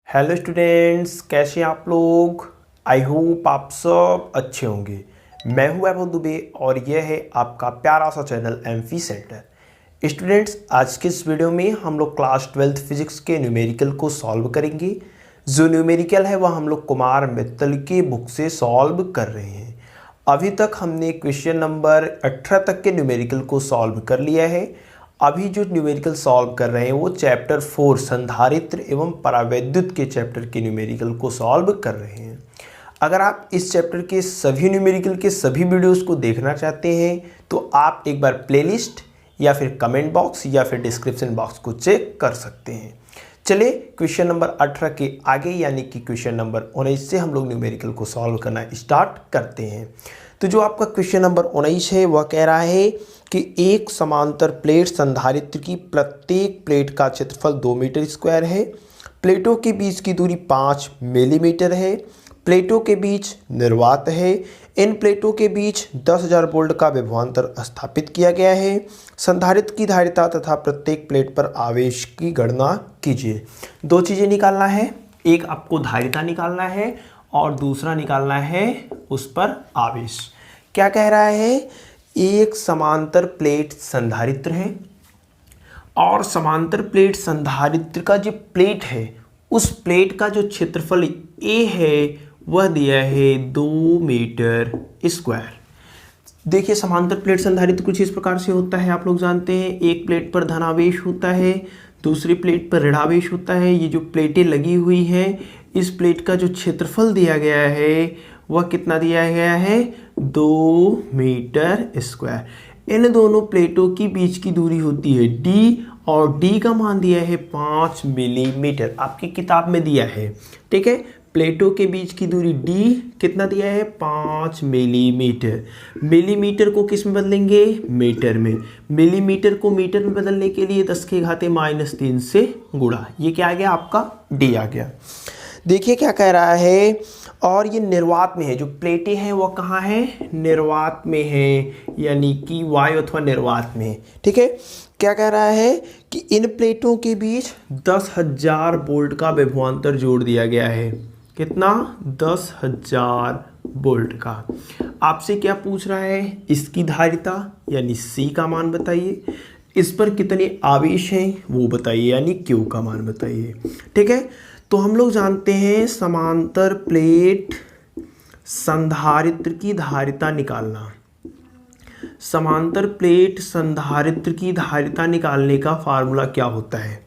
Hello students, कैसे हैं आप लोग। आई होप आप सब अच्छे होंगे। मैं हूं वैभव दुबे और यह है आपका प्यारा सा चैनल एमफी सेंटर। स्टूडेंट्स, आज के इस वीडियो में हम लोग क्लास 12th फिजिक्स के न्यूमेरिकल को सॉल्व करेंगे। जो न्यूमेरिकल है वह हम लोग कुमार मित्तल की बुक से सॉल्व कर रहे हैं। अभी तक हमने क्वेश्चन नंबर 18 तक के न्यूमेरिकल को सॉल्व कर लिया है। अभी जो न्यूमेरिकल सॉल्व कर रहे हैं वो चैप्टर 4 संधारित्र एवं परावैद्युत के चैप्टर के न्यूमेरिकल को सॉल्व कर रहे हैं। अगर आप इस चैप्टर के सभी न्यूमेरिकल के सभी वीडियोस को देखना चाहते हैं तो आप एक बार प्लेलिस्ट या फिर कमेंट बॉक्स या फिर डिस्क्रिप्शन बॉक्स को चेक कर सकते हैं। चलिए क्वेश्चन नंबर 18 के आगे यानी कि क्वेश्चन नंबर 19 से हम लोग न्यूमेरिकल को सॉल्व करना स्टार्ट करते हैं। तो जो आपका क्वेश्चन नंबर 19 है वह कह रहा है कि एक समांतर प्लेट संधारित्र की प्रत्येक प्लेट का क्षेत्रफल 2 मीटर स्क्वायर है। प्लेटों के बीच की दूरी 5 मिलीमीटर है। प्लेटों के बीच निर्वात है। इन प्लेटों के बीच 10,000 वोल्ट का विभवांतर स्थापित किया गया है। संधारित्र की धारिता तथा प्रत्येक प्लेट पर आवेश की गणना कीजिए। दो चीज़ें निकालना है, एक आपको धारिता निकालना है और दूसरा निकालना है उस पर आवेश। क्या कह रहा है, एक समांतर प्लेट संधारित्र है और समांतर प्लेट संधारित्र का जो प्लेट है उस प्लेट का जो क्षेत्रफल ए है वह दिया है 2 मीटर स्क्वायर। देखिए समांतर प्लेट संधारित्र कुछ इस प्रकार से होता है, आप लोग जानते हैं। एक प्लेट पर धनावेश होता है, दूसरी प्लेट पर ऋणावेश होता है। ये जो प्लेटें लगी हुई हैं, इस प्लेट का जो क्षेत्रफल दिया गया है वह कितना दिया गया है, 2 मीटर स्क्वायर। इन दोनों प्लेटों की बीच की दूरी होती है d और d का मान दिया है 5 मिलीमीटर, आपकी किताब में दिया है। ठीक है, प्लेटों के बीच की दूरी d कितना दिया है, 5 मिलीमीटर। मिलीमीटर को किस में बदलेंगे, मीटर में। मिलीमीटर को मीटर में बदलने के लिए 10 के घाते -3 से गुणा, ये क्या आ गया, आपका d आ गया। देखिए क्या कह रहा है, और ये निर्वात में है। जो प्लेटें हैं वो कहाँ है, निर्वात में है, यानी कि वायु अथवा निर्वात में। ठीक है, क्या कह रहा है कि इन प्लेटों के बीच 10,000 वोल्ट का विभवांतर जोड़ दिया गया है। कितना, 10,000 वोल्ट का। आपसे क्या पूछ रहा है, इसकी धारिता यानी C का मान बताइए, इस पर कितने आवेश हैं वो बताइए, यानी Q का मान बताइए। ठीक है, तो हम लोग जानते हैं समांतर प्लेट संधारित्र की धारिता निकालना। समांतर प्लेट संधारित्र की धारिता निकालने का फार्मूला क्या होता है।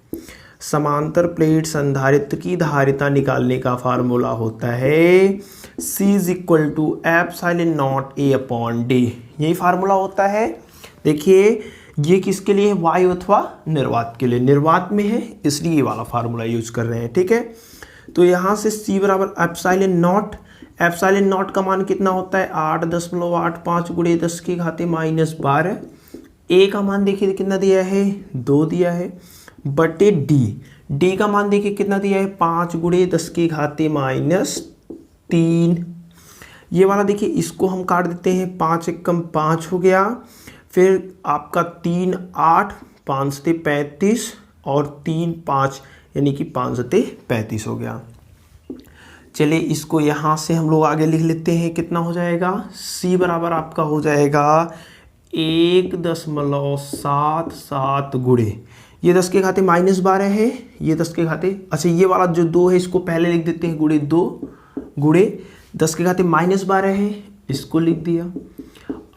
समांतर प्लेट संधारित्र की धारिता निकालने का फार्मूला होता है C = ε0 A/d। यही फार्मूला होता है। देखिए ये किसके लिए है, वायु अथवा निर्वात के लिए। निर्वात में है इसलिए ये वाला फार्मूला यूज कर रहे हैं। ठीक है, तो यहाँ से C = ε0। ε0 का मान कितना होता है, 8.85 × 10 के घाते -12। A का मान देखिए कितना दिया है, 2 दिया है, बटे D का मान देखिए कितना दिया है, 5 × 10 के घाते -3। ये वाला देखिए इसको हम काट देते हैं, 5 × 5 हो गया, फिर आपका 3 8, 5 × 35 और 3 5 यानी कि 5 × 35 हो गया। चलिए इसको यहाँ से हम लोग आगे लिख लेते हैं, कितना हो जाएगा, C बराबर आपका हो जाएगा 1.77 गुणे, ये 10 के घाते -12 है, ये 10 के घाते, अच्छा ये वाला जो 2 है इसको पहले लिख देते हैं, गुणे 2 गुणे 10 के घाते -12 है, इसको लिख दिया।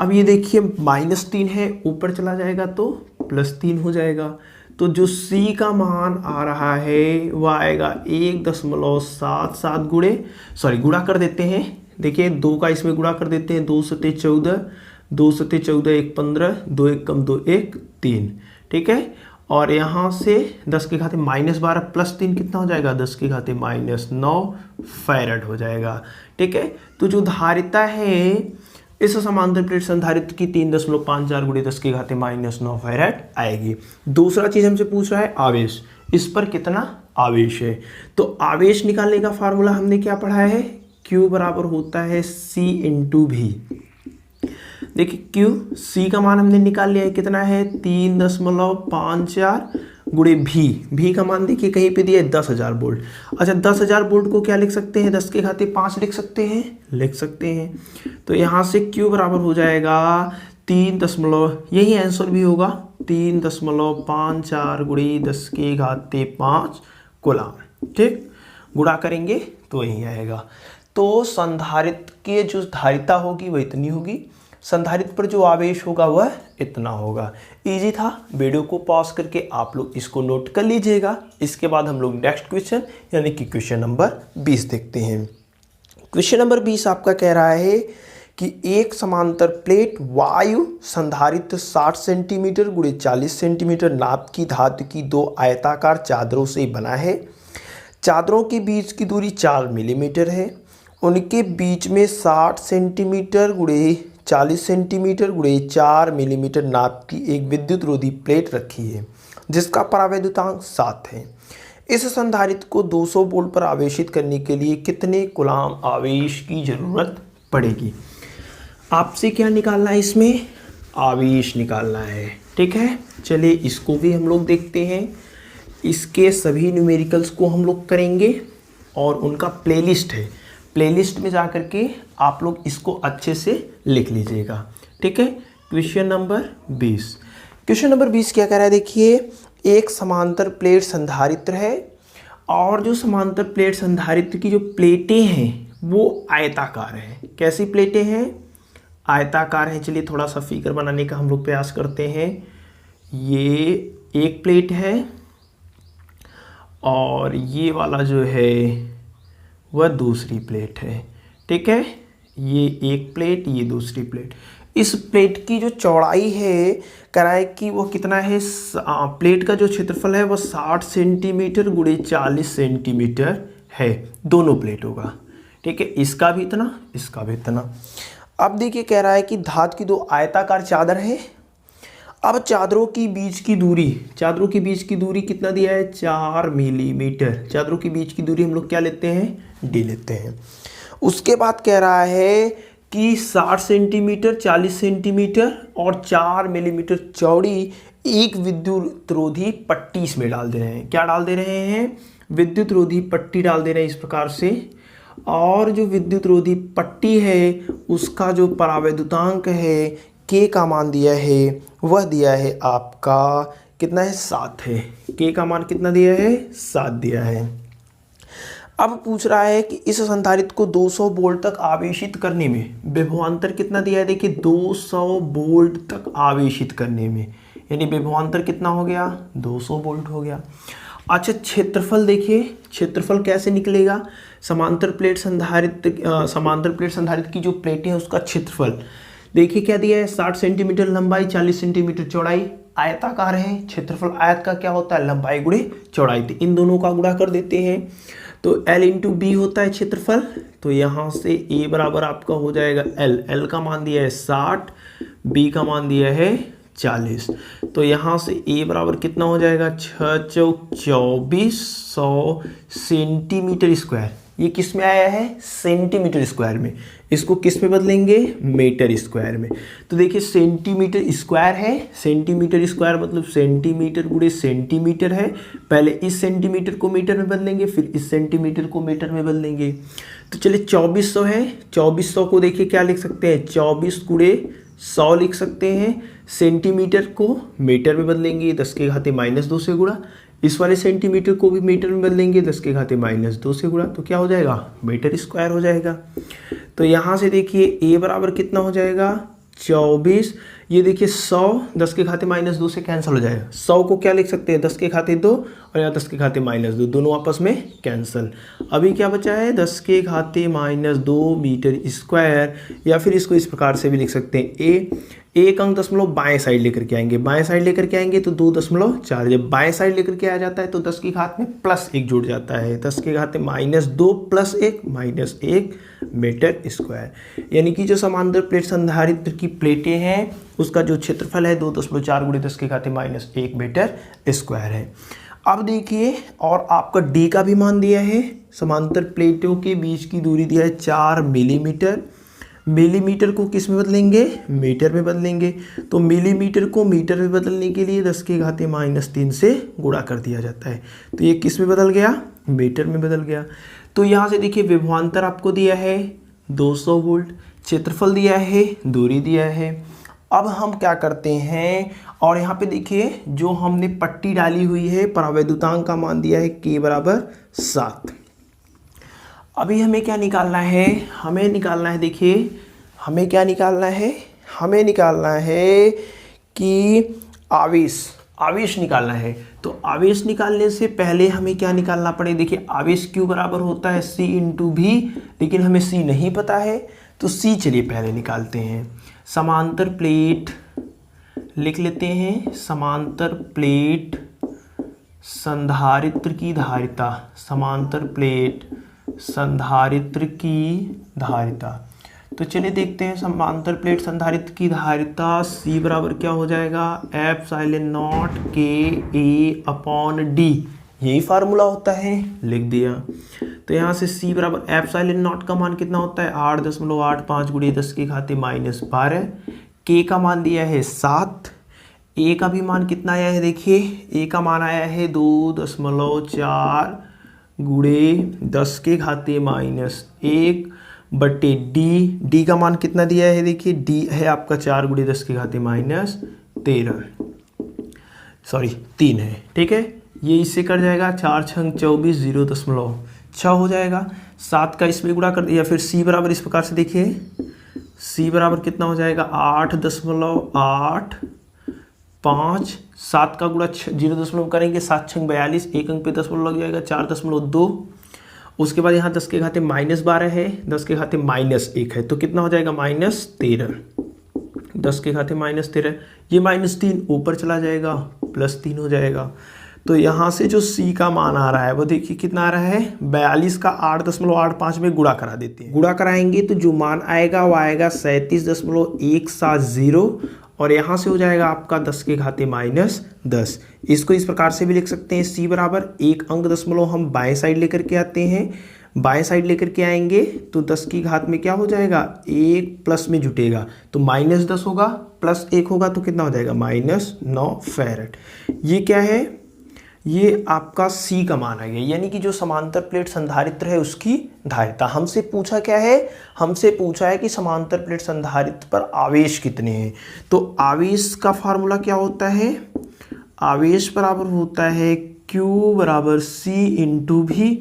अब ये देखिए -3 है, ऊपर चला जाएगा तो +3 हो जाएगा। तो जो C का मान आ रहा है वह आएगा 1.77 गुणा कर देते हैं। देखिए 2 का इसमें गुणा कर देते हैं, 2 × 14, 2 × 14 1 15, 2 1 कम 2 1 3। ठीक है, और यहाँ से 10 के घाते -12 +3 कितना हो जाएगा, 10 के घाते -9 फैरड हो जाएगा। ठीक है, तो जो धारिता है इस समांतर प्लेट संधारित्र की 3.54 × 10 के घाते -9 फैरड आएगी। दूसरा चीज हमसे पूछ रहा है आवेश, इस पर कितना आवेश है। तो आवेश निकालने का फार्मूला हमने क्या पढ़ा है, Q बराबर होता है C × V। देखिए Q, C का मान हमने निकाल लिया है, कितना है 3.54 गुणे भी का मान देखिए कहीं पे दिया है 10,000 वोल्ट। अच्छा 10,000 वोल्ट को क्या लिख सकते हैं, 10 के घाते 5 लिख सकते हैं। तो यहाँ से Q बराबर हो जाएगा 3 दशमलव, यही आंसर भी होगा 3.54 गुणे 10 के घाते 5 कूलम। ठीक, गुणा करेंगे तो यही आएगा। तो संधारित्र के जो धारिता होगी वह इतनी होगी, संधारित्र पर जो आवेश होगा वह इतना होगा। इजी था। वीडियो को पॉज करके आप लोग इसको नोट कर लीजिएगा। इसके बाद हम लोग नेक्स्ट क्वेश्चन यानी कि क्वेश्चन नंबर 20 देखते हैं। क्वेश्चन नंबर 20 आपका कह रहा है कि एक समांतर प्लेट वायु संधारित्र 60 सेंटीमीटर गुणे 40 सेंटीमीटर नाप की धातु की 2 आयताकार चादरों से बना है। चादरों के बीच की दूरी 4 मिलीमीटर है। उनके बीच में 60 सेंटीमीटर गुणे 40 सेंटीमीटर गुणे 4 मिलीमीटर नाप की एक विद्युत रोधी प्लेट रखी है जिसका परावैद्युतांक 7 है। इस संधारित्र को 200 वोल्ट पर आवेशित करने के लिए कितने कूलम आवेश की जरूरत पड़ेगी। आपसे क्या निकालना है, इसमें आवेश निकालना है। ठीक है, चलिए इसको भी हम लोग देखते हैं। इसके सभी न्यूमेरिकल्स को हम लोग करेंगे और उनका प्लेलिस्ट है, प्लेलिस्ट में जा करके आप लोग इसको अच्छे से लिख लीजिएगा। ठीक है, क्वेश्चन नंबर 20। क्वेश्चन नंबर 20 क्या कह रहा है, देखिए एक समांतर प्लेट संधारित्र है और जो समांतर प्लेट संधारित्र की जो प्लेटें हैं वो आयताकार हैं। कैसी प्लेटें हैं, आयताकार हैं। चलिए थोड़ा सा फिगर बनाने का हम लोग प्रयास करते हैं। ये एक प्लेट है और ये वाला जो है वह दूसरी प्लेट है। ठीक है, ये एक प्लेट, ये दूसरी प्लेट। इस प्लेट की जो चौड़ाई है कराए कि वो कितना है, प्लेट का जो क्षेत्रफल है वो 60 सेंटीमीटर गुणे 40 सेंटीमीटर है, दोनों प्लेटों का। ठीक है, इसका भी इतना, इसका भी इतना। अब देखिए कह रहा है कि धातु की 2 आयताकार चादर है। अब चादरों की बीच की दूरी कितना दिया है, 4 मिलीमीटर। चादरों की बीच की दूरी हम लोग क्या लेते हैं, डी लेते हैं। उसके बाद कह रहा है कि 60 सेंटीमीटर 40 सेंटीमीटर और 4 मिलीमीटर चौड़ी एक विद्युत रोधी पट्टी इसमें डाल दे रहे हैं। क्या डाल दे रहे हैं, विद्युत रोधी पट्टी डाल दे रहे हैं इस प्रकार से। और जो विद्युत रोधी पट्टी है उसका जो परावैद्युतांक है के का मान दिया है वह दिया है आपका कितना है, 7 है। के का मान कितना दिया है, 7 दिया है। अब पूछ रहा है कि इस संधारित्र को 200 वोल्ट तक आवेशित करने में विभवांतर कितना दिया है। देखिए 200 वोल्ट तक आवेशित करने में, यानी विभवांतर कितना हो गया, 200 वोल्ट हो गया। अच्छा क्षेत्रफल देखिए, क्षेत्रफल कैसे निकलेगा, समांतर प्लेट संधारित्र की जो प्लेटें हैं उसका क्षेत्रफल देखिए क्या दिया है, 60 सेंटीमीटर लंबाई 40 सेंटीमीटर चौड़ाई, आयताकार है। क्षेत्रफल आयत का क्या होता है, लंबाई गुणे चौड़ाई। तो इन दोनों का गुणा कर देते हैं तो L इंटू बी होता है क्षेत्रफल। तो यहाँ से A बराबर आपका हो जाएगा L का मान दिया है 60, B का मान दिया है 40। तो यहाँ से A बराबर कितना हो जाएगा, 6 चौक 2400 सेंटीमीटर स्क्वायर। ये किस में आया है, सेंटीमीटर स्क्वायर में। इसको किस में बदलेंगे, मीटर स्क्वायर में। तो देखिए सेंटीमीटर स्क्वायर है, सेंटीमीटर स्क्वायर मतलब सेंटीमीटर गुणे सेंटीमीटर है। पहले इस सेंटीमीटर को मीटर में बदलेंगे, फिर इस सेंटीमीटर को मीटर में बदलेंगे। तो चलिए 2400 है, 2400 को देखिए क्या लिख सकते हैं, 24 गुणे 100 लिख सकते हैं। सेंटीमीटर को मीटर में बदलेंगे, 10 के घाते -2 से गुणा। इस वाले सेंटीमीटर को भी मीटर में बदलेंगे, 10 के घाते -2 से गुणा। तो क्या हो जाएगा, मीटर स्क्वायर हो जाएगा। तो यहाँ से देखिए A बराबर कितना हो जाएगा, 24। ये देखिए 100 10 के घाते -2 से कैंसिल हो जाएगा। 100 को क्या लिख सकते हैं, 10 के घाते 2 और यहाँ 10 के घाते -2, दोनों आपस में कैंसिल। अभी क्या बचा है, 10 के घाते -2 मीटर स्क्वायर। या फिर इसको इस प्रकार से भी लिख सकते हैं, एक अंक दशमलव बाएं साइड लेकर के आएंगे, बाएं साइड लेकर के आएंगे तो 2.4। जब बाएं साइड लेकर के आ जाता है तो 10 की घात में +1 जुड़ जाता है, 10 के घात में -2 + 1 -1 मीटर स्क्वायर। यानी कि जो समांतर प्लेट संधारित्र की प्लेटें हैं उसका जो क्षेत्रफल है 2.4 × 10 के घाते -1 मीटर स्क्वायर है। अब देखिए और आपका D का भी मान दिया है, समांतर प्लेटों के बीच की दूरी दिया है 4 मिलीमीटर। मिलीमीटर को किस में बदलेंगे, मीटर में बदलेंगे। तो मिलीमीटर को मीटर में बदलने के लिए 10⁻³ से गुणा कर दिया जाता है। तो ये किस में बदल गया, मीटर में बदल गया। तो यहाँ से देखिए विभवांतर आपको दिया है 200 वोल्ट, क्षेत्रफल दिया है, दूरी दिया है। अब हम क्या करते हैं, और यहाँ पे देखिए जो हमने पट्टी डाली हुई है परावैद्युतांक का मान दिया है k बराबर 7। अभी हमें क्या निकालना है, हमें निकालना है, देखिए हमें क्या निकालना है, हमें निकालना है कि आवेश निकालना है। तो आवेश निकालने से पहले हमें क्या निकालना पड़े, देखिए आवेश Q बराबर होता है C इंटू V, लेकिन हमें C नहीं पता है तो C चलिए पहले निकालते हैं। समांतर प्लेट लिख लेते हैं, समांतर प्लेट संधारित्र की धारिता, समांतर प्लेट संधारित्र की धारिता। तो चलिए देखते हैं समांतर प्लेट संधारित्र की धारिता C बराबर क्या हो जाएगा, ε0 KA/D, यही फार्मूला होता है, लिख दिया। तो यहाँ से C बराबर ε0 का मान कितना होता है 8.85 × 10⁻12, K का मान दिया है 7, A का भी मान कितना आया है, देखिए A का मान आया है 2.4 × 10⁻1 बटे D का मान कितना दिया है, देखिए D है आपका 4 × 10⁻3 है, ठीक है। ये इससे कट जाएगा, 4 × 24 0.6 हो जाएगा। 7 का इसमें गुणा कर दिया, फिर C बराबर इस प्रकार से देखिए C बराबर कितना हो जाएगा 8.85, 7 का गुणा 0 करेंगे, 7 × 42, एक अंक पे 10 लग जाएगा, 4.2। उसके बाद यहाँ 10⁻12 है, 10⁻1 है, तो कितना हो जाएगा -13, 10⁻13, ये -3 ऊपर चला जाएगा, +3 हो जाएगा। तो यहाँ से जो C का मान आ रहा है वो देखिए कितना आ रहा है 42 का 8.85 में गुणा करा देते हैं। गुणा कराएंगे तो जो मान आएगा वो आएगा 37.170, और यहाँ से हो जाएगा आपका 10⁻10। इसको इस प्रकार से भी लिख सकते हैं, C बराबर एक अंक दशमलव हम बाएं साइड लेकर के आते हैं, बाएं साइड लेकर के आएंगे तो 10 की घात में क्या हो जाएगा, 1 प्लस में जुटेगा तो -10 होगा, +1 होगा तो कितना हो जाएगा -9 फैरेड। ये क्या है, ये आपका C का मान आ गया, यानी कि जो समांतर प्लेट संधारित्र है उसकी धारिता। हमसे पूछा क्या है, हमसे पूछा है कि समांतर प्लेट संधारित्र पर आवेश कितने हैं। तो आवेश का फार्मूला क्या होता है, आवेश बराबर होता है Q बराबर C इंटू V।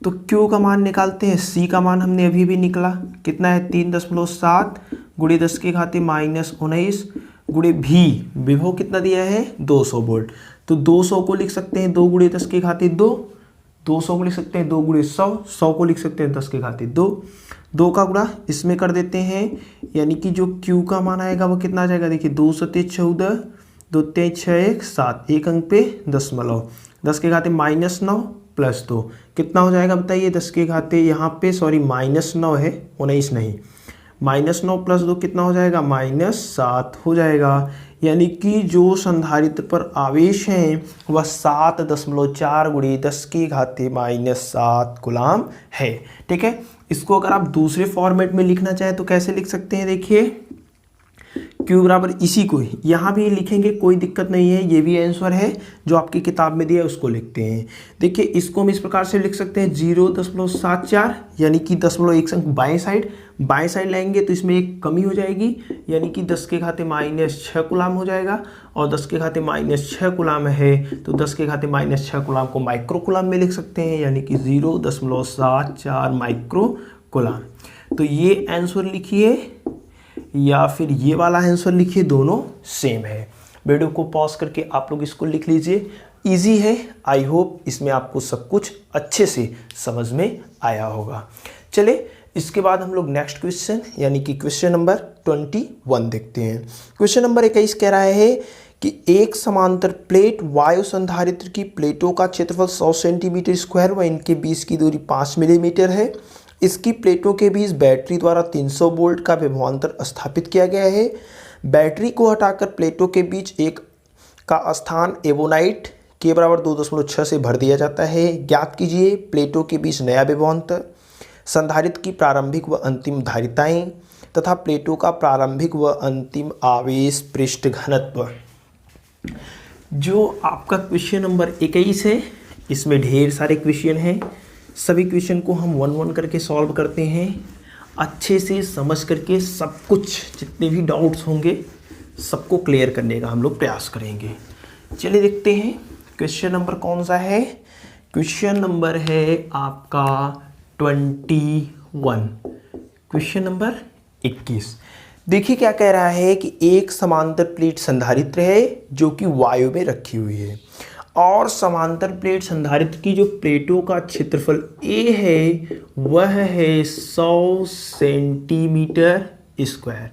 तो Q का मान निकालते हैं, C का मान हमने अभी भी निकला, कितना है 3.7 × 10⁻19 गुणे V, विभव कितना दिया है 200 वोल्ट। तो 200 को लिख सकते हैं 2 × 10⁻2, 200 को लिख सकते हैं 2 × 100, 100 को लिख सकते हैं 10⁻2, 2 का गुणा इसमें कर देते हैं, यानी कि जो Q का मान आएगा वो कितना आ जाएगा, देखिए 2 × 7 = 14, 2 × 3 = 6, 7, एक अंक पे दशमलव, 10⁻9 + 2 कितना हो जाएगा बताइए, 10⁻, यहाँ पे सॉरी -9 है, 19 नहीं, -9 + 2 कितना हो जाएगा -7 हो जाएगा। यानी कि जो संधारित्र पर आवेश है वह 7.4 × 10⁻7 कूलाम है, ठीक है। इसको अगर आप दूसरे फॉर्मेट में लिखना चाहें तो कैसे लिख सकते हैं, देखिए Q बराबर इसी को यहाँ भी लिखेंगे, कोई दिक्कत नहीं है, ये भी आंसर है जो आपकी किताब में दिया है उसको लिखते हैं। देखिए इसको हम इस प्रकार से लिख सकते हैं 0.74, यानी कि 0.1 अंक बाएं साइड लाएंगे तो इसमें एक कमी हो जाएगी, यानी कि 10⁻6 कूलाम हो जाएगा, और 10⁻6 कूलाम है तो 10⁻6 कूलाम को माइक्रो कूलाम में लिख सकते हैं, यानी कि 0.74 माइक्रो कूलाम। तो ये आंसर लिखिए या फिर ये वाला आंसर लिखिए, दोनों सेम है। वीडियो को पॉज करके आप लोग इसको लिख लीजिए, इजी है। आई होप इसमें आपको सब कुछ अच्छे से समझ में आया होगा। चले इसके बाद हम लोग नेक्स्ट क्वेश्चन यानी कि क्वेश्चन नंबर 21 देखते हैं। क्वेश्चन नंबर 21 कह रहा है कि एक समांतर प्लेट वायु संधारित्र की प्लेटों का क्षेत्रफल 100 सेंटीमीटर स्क्वायर व इनके बीच की दूरी 5 मिलीमीटर है। इसकी प्लेटों के बीच बैटरी द्वारा 300 वोल्ट का विभवांतर स्थापित किया गया है। बैटरी को हटाकर प्लेटों के बीच एक का स्थान एवोनाइट के बराबर 2.6 से भर दिया जाता है। ज्ञात कीजिए प्लेटों के बीच नया विभवांतर, संधारित्र की प्रारंभिक व अंतिम धारिताएं, तथा प्लेटों का प्रारंभिक व अंतिम आवेश पृष्ठ घनत्व। जो आपका क्वेश्चन नंबर 21 है, इसमें ढेर सारे क्वेश्चन हैं। सभी क्वेश्चन को हम 1-1 करके सॉल्व करते हैं, अच्छे से समझ करके सब कुछ जितने भी डाउट्स होंगे सबको क्लियर करने का हम लोग प्रयास करेंगे। चलिए देखते हैं क्वेश्चन नंबर कौन सा है। क्वेश्चन नंबर है आपका 21। क्वेश्चन नंबर 21 देखिए क्या कह रहा है कि एक समांतर प्लेट संधारित्र है जो कि वायु में रखी हुई है, और समांतर प्लेट संधारित्र की जो प्लेटों का क्षेत्रफल A है वह है 100 सेंटीमीटर स्क्वायर।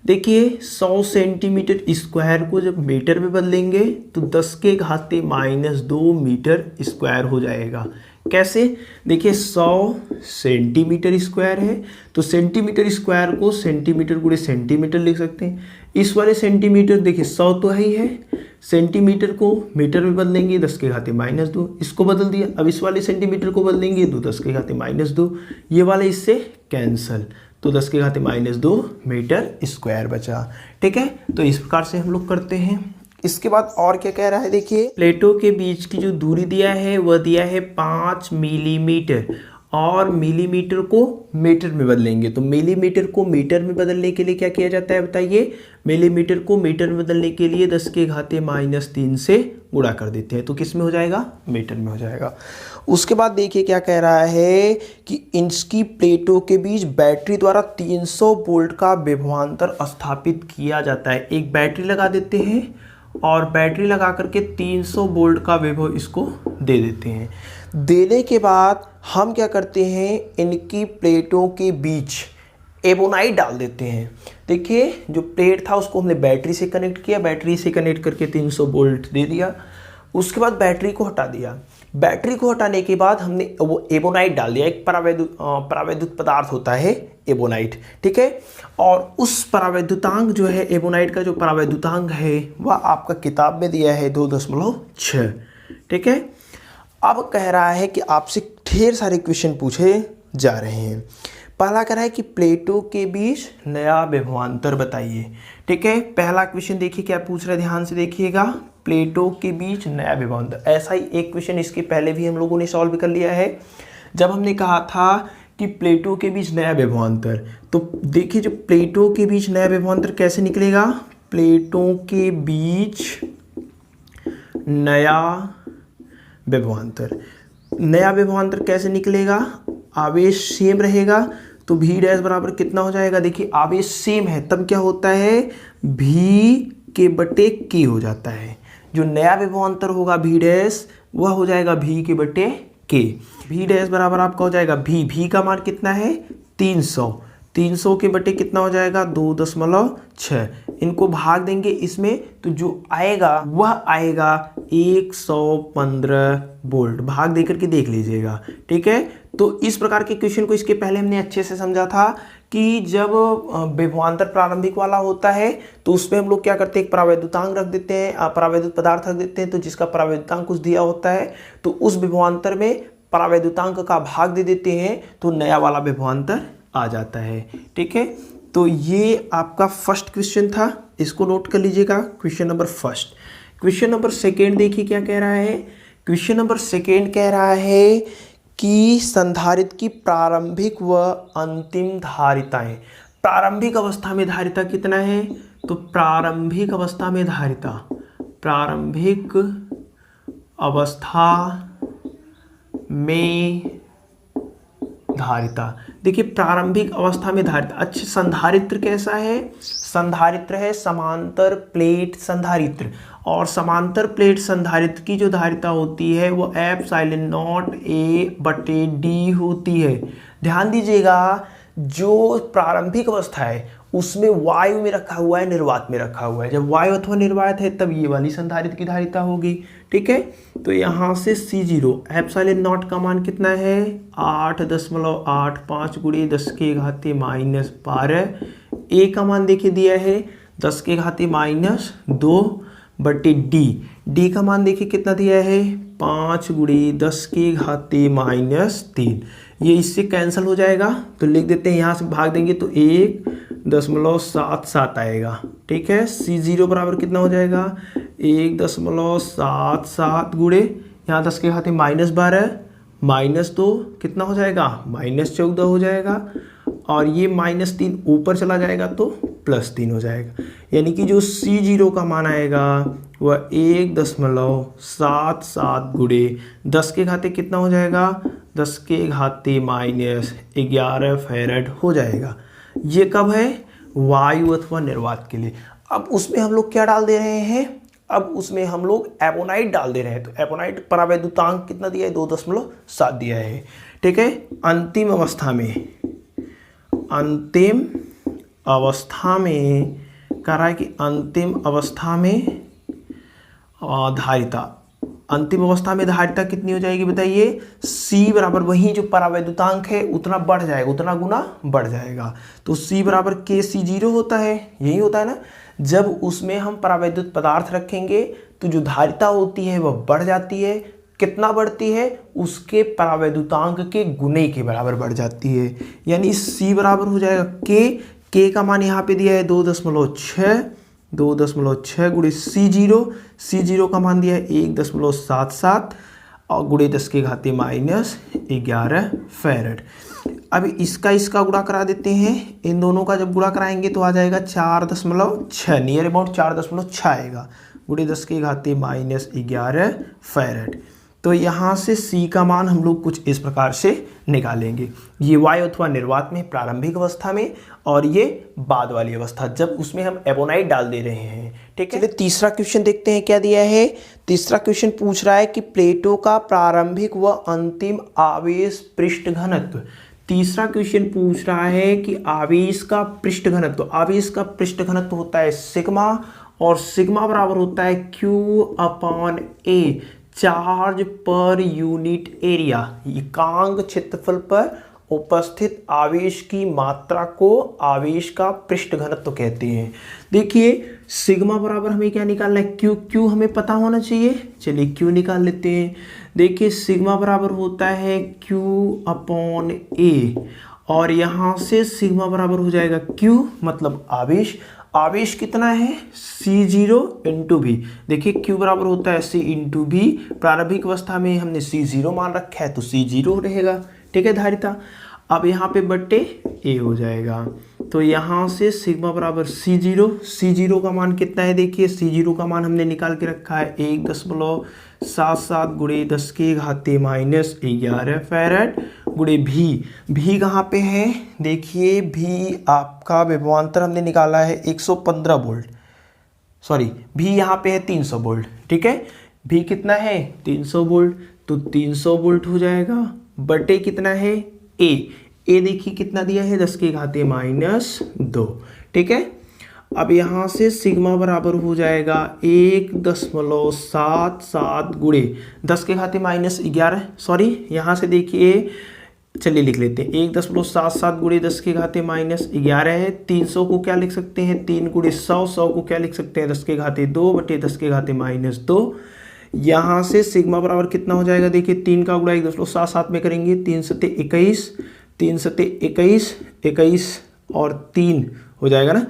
देखिए 100 सेंटीमीटर स्क्वायर को जब मीटर में बदलेंगे तो 10 के घाते -2 मीटर स्क्वायर हो जाएगा। कैसे? देखिए 100 सेंटीमीटर स्क्वायर है तो सेंटीमीटर स्क्वायर को सेंटीमीटर गुणे सेंटीमीटर लिख सकते हैं। इस वाले सेंटीमीटर देखिए 100 तो है ही है, सेंटीमीटर को मीटर में बदलेंगे 10 के घाते -2, इसको बदल दिया। अब इस वाले सेंटीमीटर को बदलेंगे तो 10 के घाते -2, ये वाले इससे कैंसल, तो 10 के घाते -2 मीटर स्क्वायर बचा। ठीक है, तो इस प्रकार से हम लोग करते हैं। इसके बाद और क्या कह रहा है, देखिए प्लेटों के बीच की जो दूरी दिया है वह दिया है 5 मिलीमीटर, और मिलीमीटर को मीटर में बदलेंगे तो मिलीमीटर को मीटर में बदलने के लिए क्या किया जाता है बताइए। मिलीमीटर को मीटर में बदलने के लिए 10 के घाते -3 से गुणा कर देते हैं, तो किस में हो जाएगा? मीटर में हो जाएगा। उसके बाद देखिए क्या कह रहा है कि इंच प्लेटों के बीच बैटरी द्वारा 300 वोल्ट का विभवांतर स्थापित किया जाता है। एक बैटरी लगा देते हैं और बैटरी लगा करके 300 वोल्ट का विभव इसको दे देते हैं। देने के बाद हम क्या करते हैं, इनकी प्लेटों के बीच एबोनाइट डाल देते हैं। देखिए जो प्लेट था उसको हमने बैटरी से कनेक्ट किया, बैटरी से कनेक्ट करके 300 वोल्ट दे दिया। उसके बाद बैटरी को हटा दिया। बैटरी को हटाने के बाद हमने वो एबोनाइट डाल दिया। एक परावैद्युत पदार्थ होता है एबोनाइट, ठीक है, और उस परावैद्युतांक जो है एबोनाइट का जो परावैद्युतांक है वह आपका किताब में दिया है 2.6। ठीक है, अब कह रहा है कि आपसे ढेर सारे क्वेश्चन पूछे जा रहे हैं। पहला कह रहा है कि प्लेटों के बीच नया विभवांतर बताइए। ठीक है, पहला क्वेश्चन देखिए क्या पूछ रहा है, ध्यान से देखिएगा। प्लेटों के बीच नया विभवांतर, ऐसा ही एक क्वेश्चन इसके पहले भी हम लोगों ने सॉल्व कर लिया है जब हमने कहा था कि प्लेटों के बीच नया विभवांतर। तो देखिए जो प्लेटों के बीच नया विभवांतर कैसे निकलेगा, प्लेटों के बीच नया विभवांतर, नया विभवांतर कैसे निकलेगा, आवेश सेम रहेगा तो V डैश बराबर कितना हो जाएगा। देखिए आवेश सेम है तब क्या होता है, V के बटे K हो जाता है। जो नया विभवांतर होगा V डैश वह हो जाएगा V के बटे K। V डैश बराबर आपका हो जाएगा V का मान कितना है 300 के बटे कितना हो जाएगा 2.6। इनको भाग देंगे इसमें तो जो आएगा वह आएगा 115 वोल्ट। भाग देकर के देख लीजिएगा। ठीक है, तो इस प्रकार के क्वेश्चन को इसके पहले हमने अच्छे से समझा था कि जब विभवांतर प्रारंभिक वाला होता है तो उसमें हम लोग क्या करते हैं, एक परावैद्युतांक रख देते हैं, परावैद्युत पदार्थ रख देते हैं, तो जिसका परावैद्युतांक कुछ दिया होता है तो उस विभवांतर में परावैद्युतांक का भाग दे देते हैं तो नया वाला विभवांतर आ जाता है। ठीक है, तो ये आपका फर्स्ट क्वेश्चन था, इसको नोट कर लीजिएगा, question number first. Question number second देखिए क्या कह रहा है। क्वेश्चन नंबर सेकेंड कह रहा है कि संधारित्र की प्रारंभिक व अंतिम धारिताएं। प्रारंभिक अवस्था में धारिता कितना है, तो प्रारंभिक अवस्था में धारिता, प्रारंभिक अवस्था में धारिता, देखिए प्रारंभिक अवस्था में धारिता। अच्छा, संधारित्र कैसा है, संधारित्र है समांतर प्लेट संधारित्र, और समांतर प्लेट संधारित्र की जो धारिता होती है वो ε0 A/d होती है। ध्यान दीजिएगा, जो प्रारंभिक अवस्था है उसमें वायु में रखा हुआ है, निर्वात में रखा हुआ है। जब वायु अथवा निर्वात है तब ये वाली संधारित्र की धारिता होगी। ठीक है, तो यहाँ से C0 ε0 का मान कितना है 8.85 गुणे 10 के घाते -12। A का मान देखिए दिया है 10 के घाते -2/d। D का मान देखिए कितना दिया है 5 गुणे 10 के घाते -3। ये इससे कैंसिल हो जाएगा तो लिख देते हैं, यहाँ से भाग देंगे तो 1.77 आएगा। ठीक है, C0 बराबर कितना हो जाएगा 1.77 गुणे यहाँ 10 के घाते -12 -2 कितना हो जाएगा -14 हो जाएगा, और ये -3 ऊपर चला जाएगा तो +3 हो जाएगा। यानी कि जो C0 का मान आएगा वह 1.77 गुणे 10 के घाते कितना हो जाएगा 10 के घाते -11 फैरेड हो जाएगा। ये कब है वायु अथवा निर्वात के लिए। अब उसमें हम लोग क्या डाल दे रहे हैं, अब उसमें हम लोग एपोनाइट डाल दे रहे हैं। तो एपोनाइट परावैद्युतांक कितना दिया है 2.7 दिया है। ठीक है, अंतिम अवस्था में कह रहा है कि अंतिम अवस्था में धारिता कितनी हो जाएगी बताइए। C बराबर वही जो परावैद्युतांक है उतना बढ़ जाएगा, उतना गुना बढ़ जाएगा। तो C बराबर KC0 होता है, यही होता है ना। जब उसमें हम परावैद्युत पदार्थ रखेंगे तो जो धारिता होती है वह बढ़ जाती है। कितना बढ़ती है, उसके परावैद्युतांक के गुने के बराबर बढ़ जाती है। यानी C बराबर हो जाएगा K का मान यहाँ पे दिया है 2.6 गुणे C0 का मान दिया है 1.77 और गुणे 10 के घाते -11 फैरेड। अब इसका गुणा करा देते हैं। इन दोनों का जब गुणा कराएंगे तो आ जाएगा 4.6, नियर अबाउट 4.6 आएगा गुणे 10 के घाते -11 फैरेड। तो यहाँ से C का मान हम लोग कुछ इस प्रकार से निकालेंगे। ये वायु अथवा निर्वात में प्रारंभिक अवस्था में, और ये बाद वाली अवस्था जब उसमें हम एपोनाइट डाल दे रहे हैं। ठीक है, चलिए तीसरा क्वेश्चन देखते हैं क्या दिया है। तीसरा क्वेश्चन पूछ रहा है कि प्लेटो का प्रारंभिक व अंतिम आवेश पृष्ठ घनत्व। तीसरा क्वेश्चन पूछ रहा है कि आवेश का पृष्ठ घनत्व। आवेश का पृष्ठ घनत्व होता है सिग्मा, और सिग्मा बराबर होता है Q/A, charge per unit area. एकांक क्षेत्रफल पर उपस्थित आवेश की मात्रा को आवेश का पृष्ठ घनत्व कहते हैं। देखिए सिग्मा बराबर हमें क्या निकालना है, Q हमें पता होना चाहिए। चलिए Q निकाल लेते हैं। देखिए सिग्मा बराबर होता है Q/A, और यहाँ से सिग्मा बराबर हो जाएगा Q मतलब आवेश कितना है C0 × V। देखिए Q बराबर होता है C × V। प्रारंभिक अवस्था में हमने C0 मान रखा है तो C0 रहेगा। ठीक है, धारिता अब यहाँ पे बट्टे A हो जाएगा। तो यहाँ से सिग्मा बराबर C0 का मान कितना है, देखिए C0 का मान हमने निकाल के रखा है 1.77 गुणे 10 के घाते -11 फैरेड गुणे भी कहाँ पे है, देखिए भी आपका विभवांतर हमने निकाला है 115 वोल्ट, सॉरी भी यहाँ पे है 300 वोल्ट। ठीक है, भी कितना है 300 वोल्ट, तो 300 वोल्ट हो जाएगा बटे कितना है ए देखिए कितना दिया है 10 के घाते -2। ठीक है, अब यहाँ से सिग्मा बराबर हो जाएगा 1.77 गुणे 10 के घाते -11, सॉरी यहाँ से देखिए चलिए लिख लेते हैं 1.77 गुणे 10 के घाते -11 है। 300 को क्या लिख सकते हैं 3 गुणे 100 को क्या लिख सकते हैं 10 के घाते 2 बटे 10 के घाते -2। यहाँ से सिग्मा बराबर कितना हो जाएगा, देखिए 3 का गुणा 1.77 में करेंगे 3 सते 21 और 3 हो जाएगा ना,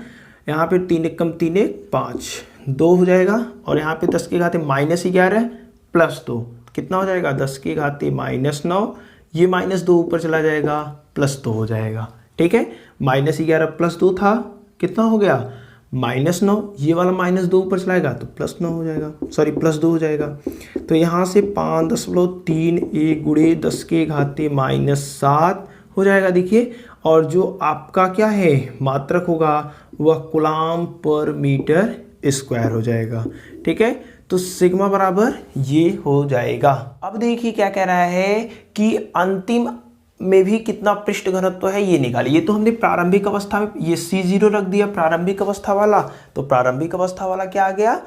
यहाँ पे 3 × 3 = 5 2 हो जाएगा, और यहाँ पे 10 के घाते -11 + 2 कितना हो जाएगा 10 के घाते -9, ये -2 ऊपर चला जाएगा +2 हो जाएगा। ठीक है, -11 + 2 था कितना हो गया -9, ये वाला -2 ऊपर चलाएगा तो +9 हो जाएगा, सॉरी +2 हो जाएगा। तो यहाँ से 5.31 गुणे 10 के घाते -7 हो जाएगा। देखिए, और जो आपका क्या है मात्रक होगा वह कूलम्ब पर मीटर स्क्वायर हो जाएगा। ठीक है, तो सिग्मा बराबर ये हो जाएगा। अब देखिए क्या कह रहा है कि अंतिम में भी कितना पृष्ठ घनत्व है ये निकालिए। ये तो हमने प्रारंभिक अवस्था में ये C0 रख दिया प्रारंभिक अवस्था वाला, तो प्रारंभिक अवस्था वाला क्या आ गया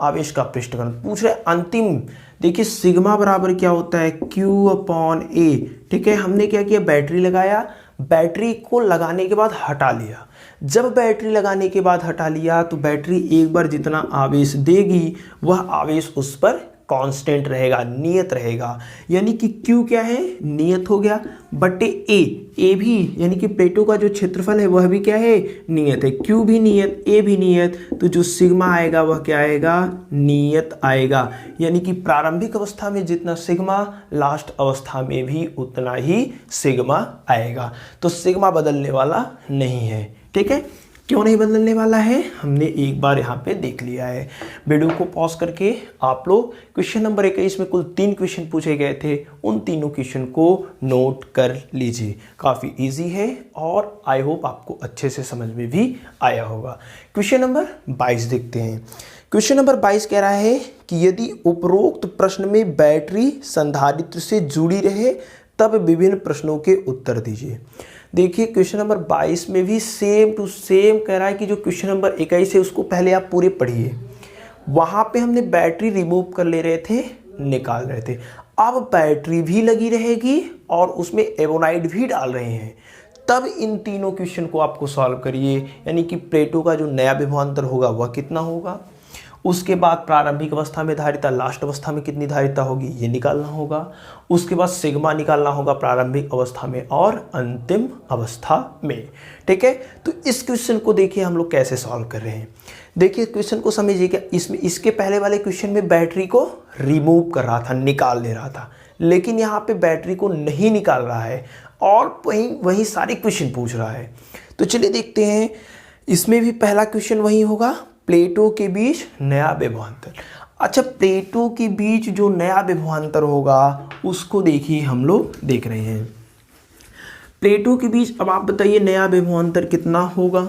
आवेश का पृष्ठ घनत्व। पूछ रहे अंतिम, देखिए सिग्मा बराबर क्या होता है Q/A। ठीक है, हमने क्या किया बैटरी लगाया, बैटरी को लगाने के बाद हटा लिया। जब बैटरी लगाने के बाद हटा लिया तो बैटरी एक बार जितना आवेश देगी वह आवेश उस पर कांस्टेंट रहेगा, नियत रहेगा। यानी कि Q क्या है, नियत हो गया, बटे ए भी यानी कि प्लेटों का जो क्षेत्रफल है वह भी क्या है, नियत है। Q भी नियत, ए भी नियत, तो जो सिग्मा आएगा वह क्या आएगा, नियत आएगा। यानी कि प्रारंभिक अवस्था में जितना सिग्मा, लास्ट अवस्था में भी उतना ही सिग्मा आएगा। तो सिग्मा बदलने वाला नहीं है। ठीक है, क्यों नहीं बदलने वाला है, हमने एक बार यहाँ पे देख लिया है। वीडियो को पॉज करके आप लोग क्वेश्चन नंबर 21 में कुल 3 क्वेश्चन पूछे गए थे, उन तीनों क्वेश्चन को नोट कर लीजिए। काफ़ी इजी है और आई होप आपको अच्छे से समझ में भी आया होगा। क्वेश्चन नंबर 22 देखते हैं। क्वेश्चन नंबर 22 कह रहा है कि यदि उपरोक्त प्रश्न में बैटरी संधारित्र से जुड़ी रहे तब विभिन्न प्रश्नों के उत्तर दीजिए। देखिए क्वेश्चन नंबर 22 में भी सेम टू सेम कह रहा है कि जो क्वेश्चन नंबर 21 है उसको पहले आप पूरे पढ़िए। वहाँ पे हमने बैटरी रिमूव कर ले रहे थे, निकाल रहे थे, अब बैटरी भी लगी रहेगी और उसमें एवोनाइड भी डाल रहे हैं। तब इन तीनों क्वेश्चन को आपको सॉल्व करिए। यानी कि प्लेटों का जो नया विभवांतर होगा वह कितना होगा, उसके बाद प्रारंभिक अवस्था में धारिता, लास्ट अवस्था में कितनी धारिता होगी ये निकालना होगा, उसके बाद सिग्मा निकालना होगा प्रारंभिक अवस्था में और अंतिम अवस्था में। ठीक है, तो इस क्वेश्चन को देखिए हम लोग कैसे सॉल्व कर रहे हैं। देखिए क्वेश्चन को समझिएगा, इसमें इसके पहले वाले क्वेश्चन में बैटरी को रिमूव कर रहा था, निकाल ले रहा था, लेकिन यहाँ पे बैटरी को नहीं निकाल रहा है और वही सारे क्वेश्चन पूछ रहा है। तो चलिए देखते हैं, इसमें भी पहला क्वेश्चन वही होगा, प्लेटों के बीच नया विभवांतर। अच्छा, प्लेटों के बीच जो नया विभवांतर होगा उसको देखिए हम लोग देख रहे हैं। प्लेटों के बीच अब आप बताइए नया विभवांतर कितना होगा।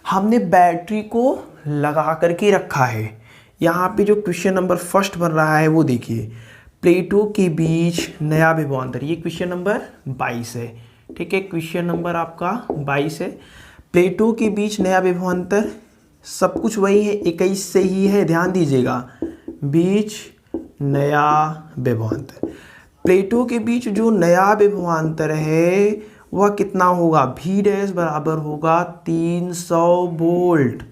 हमने बैटरी को लगा करके रखा है। यहाँ पे जो क्वेश्चन नंबर फर्स्ट बन रहा है वो देखिए, प्लेटों के बीच नया विभवांतर, ये क्वेश्चन नंबर 22 है। ठीक है, क्वेश्चन नंबर आपका 22 है। प्लेटों के बीच नया विभवांतर, सब कुछ वही है, 21 से ही है, ध्यान दीजिएगा, बीच नया विभवांतर। प्लेटों के बीच जो नया विभवांतर है वह कितना होगा, V डैश बराबर होगा 300 वोल्ट।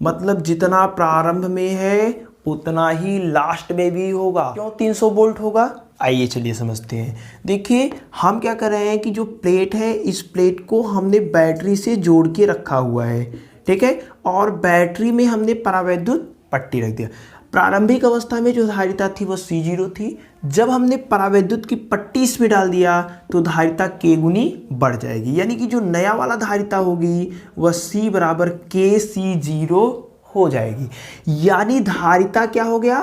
मतलब जितना प्रारंभ में है उतना ही लास्ट में भी होगा। क्यों 300 वोल्ट होगा, आइए चलिए समझते हैं। देखिए हम क्या कर रहे हैं कि जो प्लेट है इस प्लेट को हमने बैटरी से जोड़ के रखा हुआ है। ठीक है, और बैटरी में हमने परावैद्युत पट्टी रख दिया। प्रारंभिक अवस्था में जो धारिता थी वह C0 थी। जब हमने परावैद्युत की पट्टी इसमें डाल दिया तो धारिता K गुनी बढ़ जाएगी। यानी कि जो नया वाला धारिता होगी वह C बराबर KC0 हो जाएगी। यानी धारिता क्या हो गया,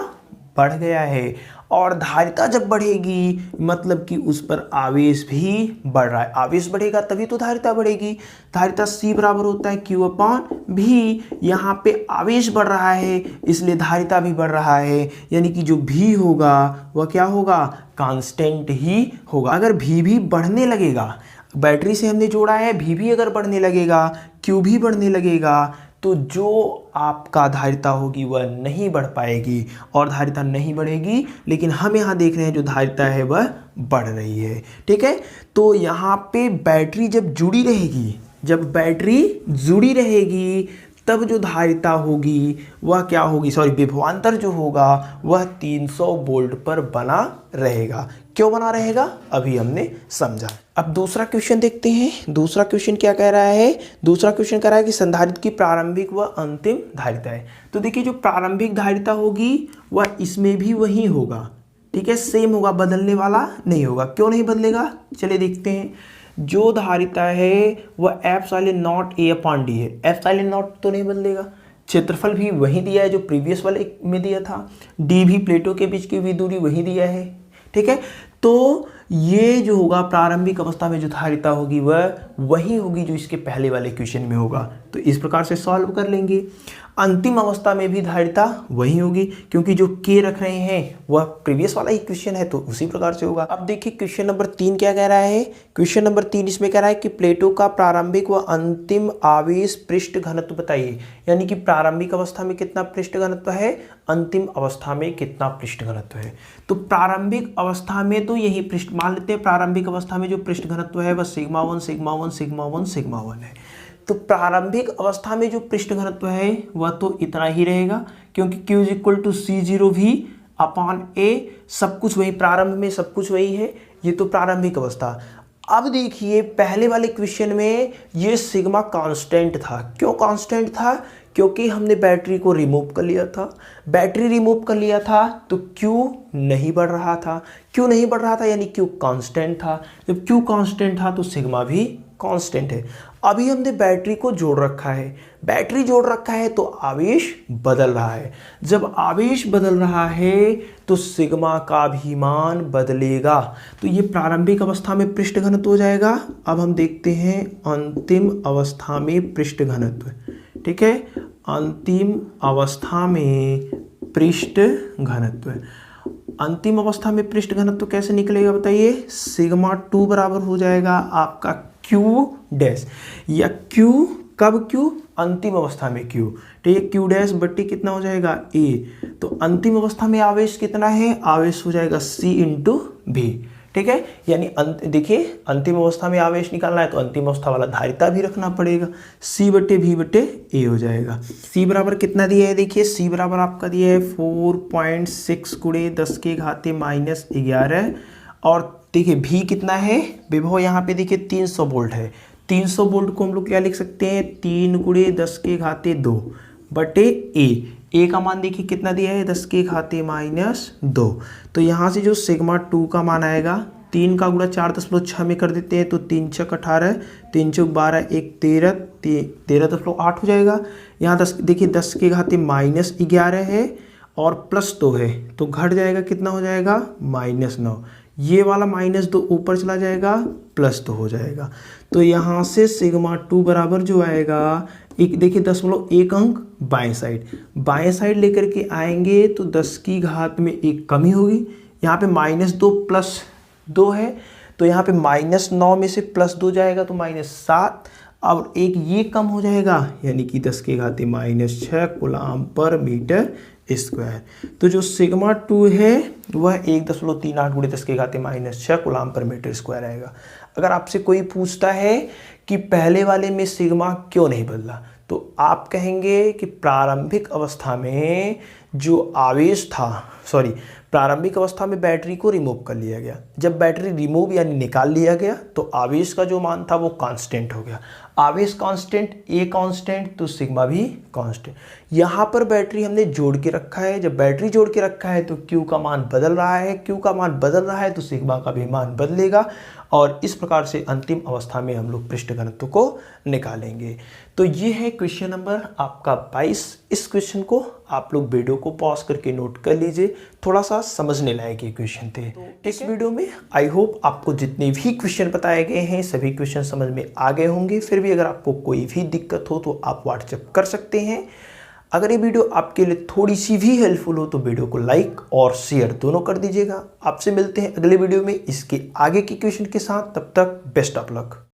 बढ़ गया है। और धारिता जब बढ़ेगी मतलब कि उस पर आवेश भी बढ़ रहा है। आवेश बढ़ेगा तभी तो धारिता बढ़ेगी। धारिता C बराबर होता है Q/V। यहाँ पे आवेश बढ़ रहा है इसलिए धारिता भी बढ़ रहा है। यानी कि जो V होगा वह क्या होगा, कांस्टेंट ही होगा। अगर V भी बढ़ने लगेगा, बैटरी से हमने जोड़ा है, V भी अगर बढ़ने लगेगा, Q भी बढ़ने लगेगा, तो जो आपका धारिता होगी वह नहीं बढ़ पाएगी और धारिता नहीं बढ़ेगी। लेकिन हम यहाँ देख रहे हैं जो धारिता है वह बढ़ रही है। ठीक है, तो यहाँ पे बैटरी जब जुड़ी रहेगी, जब बैटरी जुड़ी रहेगी तब जो धारिता होगी वह क्या होगी, विभवांतर जो होगा वह 300 वोल्ट पर बना रहेगा। क्यों बना रहेगा अभी हमने समझा। अब दूसरा क्वेश्चन देखते हैं। दूसरा क्वेश्चन क्या कह रहा है, दूसरा क्वेश्चन कह रहा है कि संधारित्र की प्रारंभिक व अंतिम धारिता है। तो देखिए जो प्रारंभिक धारिता होगी वह इसमें भी वही होगा। ठीक है, सेम होगा, बदलने वाला नहीं होगा। क्यों नहीं बदलेगा, चलिए देखते हैं। जो धारिता है वह ε0 A/d है। ε0 तो नहीं बदलेगा, क्षेत्रफल भी वही दिया है जो प्रीवियस वाले में दिया था। d भी प्लेटों के बीच की भी दूरी वही दिया है। ठीक है, तो ये जो होगा प्रारंभिक अवस्था में जो धारिता होगी वह वही होगी जो इसके पहले वाले क्वेश्चन में होगा। तो इस प्रकार से सॉल्व कर लेंगे। अंतिम अवस्था में भी धारिता वही होगी क्योंकि जो K रख रहे हैं वह प्रीवियस वाला ही क्वेश्चन है तो उसी प्रकार से होगा। अब देखिए क्वेश्चन नंबर 3 क्या कह रहा है। क्वेश्चन नंबर 3 इसमें कह रहा है कि प्लेटों का प्रारंभिक व अंतिम आवेश पृष्ठ घनत्व बताइए। यानी कि प्रारंभिक अवस्था में कितना पृष्ठ घनत्व है, अंतिम अवस्था में कितना पृष्ठ घनत्व है। तो प्रारंभिक अवस्था में तो यही पृष्ठ मान लेते हैं। प्रारंभिक अवस्था में जो पृष्ठ घनत्व है वह σ1 σ1 σ1 σ1 है। तो प्रारंभिक अवस्था में जो पृष्ठ घनत्व है वह तो इतना ही रहेगा क्योंकि Q = C0 भी अपॉन ए, सब कुछ वही, प्रारंभ में सब कुछ वही है, ये तो प्रारंभिक अवस्था। अब देखिए पहले वाले क्वेश्चन में ये सिग्मा कांस्टेंट था। क्यों कांस्टेंट था? क्योंकि हमने बैटरी को रिमूव कर लिया था। बैटरी रिमूव कर लिया था तो Q नहीं बढ़ रहा था। Q नहीं बढ़ रहा था यानी Q कांस्टेंट था। जब Q कांस्टेंट था तो सिग्मा भी कांस्टेंट है। अभी हमने बैटरी को जोड़ रखा है, बैटरी जोड़ रखा है तो आवेश बदल रहा है। जब आवेश बदल रहा है तो सिग्मा का भी मान बदलेगा। तो ये प्रारंभिक अवस्था में पृष्ठ घनत्व हो जाएगा। अब हम देखते हैं अंतिम अवस्था में पृष्ठ घनत्व। ठीक है, अंतिम अवस्था में पृष्ठ घनत्व। अंतिम अवस्था में पृष्ठ घनत्व कैसे निकलेगा बताइए? सिग्मा 2 बराबर हो जाएगा आपका Q डैश, या Q कब Q? अंतिम अवस्था में Q। ठीक है, Q डैश बट्टी कितना हो जाएगा? A। तो अंतिम अवस्था में आवेश कितना है? आवेश हो जाएगा C इंटू V। ठीक है, यानी देखिए अंतिम अवस्था में आवेश निकालना है तो अंतिम अवस्था वाला धारिता भी रखना पड़ेगा। C बटे V बटे A हो जाएगा। C बराबर कितना दिया है? देखिए C बराबर आपका दिया है 4.6 गुणे 10 के घाते -11। और देखिए V कितना है? विभव यहाँ पे देखिए 300 वोल्ट है। 300 वोल्ट को हम लोग क्या लिख सकते हैं? 3 गुणे 10 के घाते 2 बटे A का मान देखिए कितना दिया है? 10 के घाते -2। तो यहाँ से जो सिग्मा 2 का मान आएगा, 3 का गुणा 4.6 में कर देते हैं तो 3 छक 18, 3 चौक 12, 1 13, 13.8 हो जाएगा। यहाँ 10 देखिए 10 के घाते -11 है और +2 है तो घट जाएगा, कितना हो जाएगा? -9। ये वाला -2 ऊपर चला जाएगा, +2 हो जाएगा। तो यहाँ से सिग्मा 2 बराबर जो आएगा, एक देखिए 10.1 अंक बाएं साइड लेकर के आएंगे तो 10 की घात में 1 कमी होगी। यहाँ पे -2 + 2 है तो यहाँ पे -9 में से +2 जाएगा तो -7। और एक ये कम हो जाएगा यानी कि 10 के घाते -6 कूलाम पर मीटर स्क्वायर। तो जो सिग्मा 2 है वह 1.38 गुणे 10 के घाते -6 कूलाम पर मीटर स्क्वायर आएगा। अगर आपसे कोई पूछता है कि पहले वाले में सिग्मा क्यों नहीं बदला, तो आप कहेंगे कि प्रारंभिक अवस्था में जो आवेश था, प्रारंभिक अवस्था में बैटरी को रिमूव कर लिया गया। जब बैटरी रिमूव यानी निकाल लिया गया तो आवेश का जो मान था वो कांस्टेंट हो गया। आवेश कांस्टेंट, A कांस्टेंट, तो सिग्मा भी कांस्टेंट। यहाँ पर बैटरी हमने जोड़ के रखा है। जब बैटरी जोड़ के रखा है तो Q का मान बदल रहा है। Q का मान बदल रहा है तो सिग्मा का भी मान बदलेगा और इस प्रकार से अंतिम अवस्था में हम लोग पृष्ठ घनत्व को निकालेंगे। तो ये है क्वेश्चन नंबर आपका 22। इस क्वेश्चन को आप लोग वीडियो को पॉज करके नोट कर लीजिए, थोड़ा सा समझने लायक ये क्वेश्चन थे। तो इस वीडियो में आई होप आपको जितने भी क्वेश्चन बताए गए हैं सभी क्वेश्चन समझ में आ गए होंगे। फिर भी अगर आपको कोई भी दिक्कत हो तो आप व्हाट्सएप कर सकते हैं। अगर ये वीडियो आपके लिए थोड़ी सी भी हेल्पफुल हो तो वीडियो को लाइक और शेयर दोनों कर दीजिएगा। आपसे मिलते हैं अगले वीडियो में इसके आगे की क्वेश्चन के साथ। तब तक बेस्ट ऑफ लक।